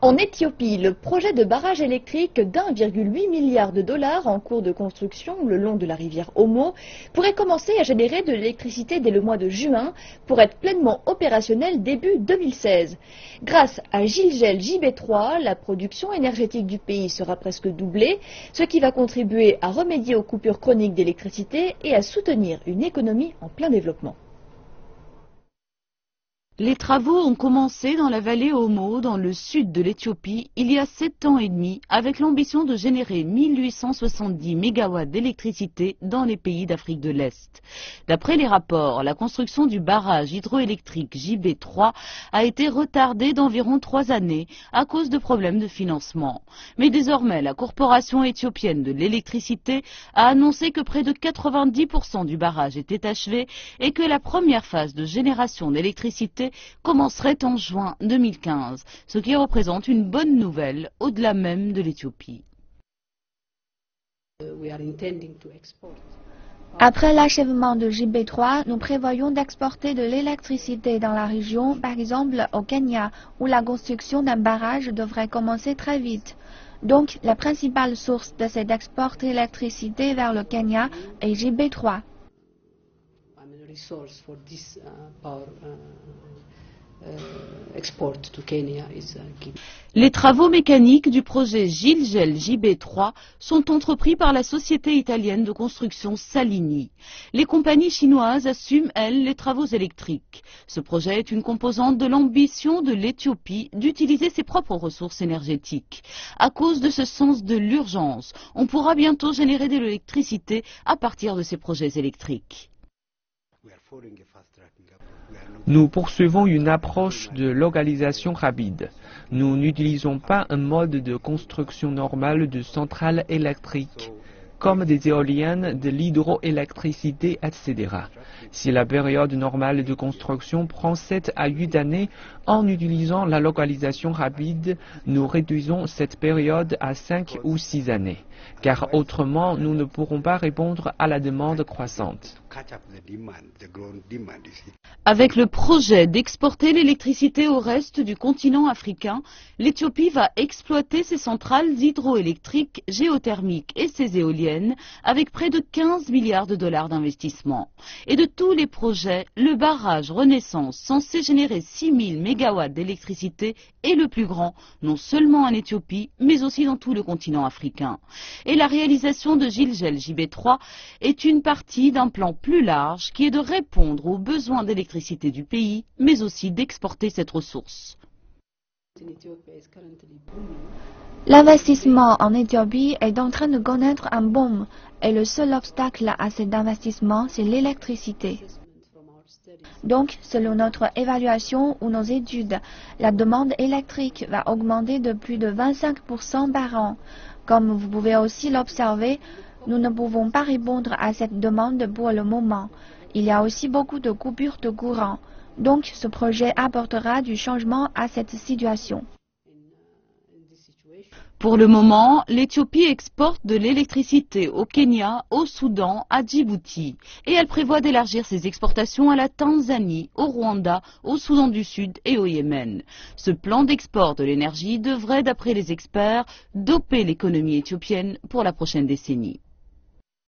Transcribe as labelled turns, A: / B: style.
A: En Éthiopie, le projet de barrage électrique d'1,8 milliard de dollars en cours de construction le long de la rivière Omo pourrait commencer à générer de l'électricité dès le mois de juin pour être pleinement opérationnel début 2016. Grâce à Gilgel JB3, la production énergétique du pays sera presque doublée, ce qui va contribuer à remédier aux coupures chroniques d'électricité et à soutenir une économie en plein développement.
B: Les travaux ont commencé dans la vallée Omo, dans le sud de l'Éthiopie, il y a 7 ans et demi, avec l'ambition de générer 1870 MW d'électricité dans les pays d'Afrique de l'Est. D'après les rapports, la construction du barrage hydroélectrique JB3 a été retardée d'environ 3 années à cause de problèmes de financement. Mais désormais, la Corporation éthiopienne de l'électricité a annoncé que près de 90% du barrage était achevé et que la première phase de génération d'électricité commencerait en juin 2015, ce qui représente une bonne nouvelle au-delà même de l'Éthiopie.
C: Après l'achèvement de JB3, nous prévoyons d'exporter de l'électricité dans la région, par exemple au Kenya, où la construction d'un barrage devrait commencer très vite. Donc, la principale source de cette export d'électricité vers le Kenya est JB3.
B: Les travaux mécaniques du projet Gilgel JB3 sont entrepris par la société italienne de construction Salini. Les compagnies chinoises assument, elles, les travaux électriques. Ce projet est une composante de l'ambition de l'Éthiopie d'utiliser ses propres ressources énergétiques. À cause de ce sens de l'urgence, on pourra bientôt générer de l'électricité à partir de ces projets électriques.
D: Nous poursuivons une approche de localisation rapide. Nous n'utilisons pas un mode de construction normal de centrales électriques, comme des éoliennes, de l'hydroélectricité, etc. Si la période normale de construction prend 7 à 8 années, en utilisant la localisation rapide, nous réduisons cette période à 5 ou 6 années, car autrement nous ne pourrons pas répondre à la demande croissante.
B: Avec le projet d'exporter l'électricité au reste du continent africain, l'Éthiopie va exploiter ses centrales hydroélectriques, géothermiques et ses éoliennes avec près de 15 milliards de dollars d'investissement. Et de tous les projets, le barrage Renaissance, censé générer 6000 MW d'électricité, est le plus grand, non seulement en Éthiopie, mais aussi dans tout le continent africain. Et la réalisation de Gilgel JB3 est une partie d'un plan plus large qui est de répondre aux besoins d'électricité du pays, mais aussi d'exporter cette ressource.
C: L'investissement en Éthiopie est en train de connaître un boom et le seul obstacle à cet investissement, c'est l'électricité. Donc, selon notre évaluation ou nos études, la demande électrique va augmenter de plus de 25% par an. Comme vous pouvez aussi l'observer, nous ne pouvons pas répondre à cette demande pour le moment. Il y a aussi beaucoup de coupures de courant. Donc, ce projet apportera du changement à cette situation.
B: Pour le moment, l'Éthiopie exporte de l'électricité au Kenya, au Soudan, à Djibouti. Et elle prévoit d'élargir ses exportations à la Tanzanie, au Rwanda, au Soudan du Sud et au Yémen. Ce plan d'export de l'énergie devrait, d'après les experts, doper l'économie éthiopienne pour la prochaine décennie.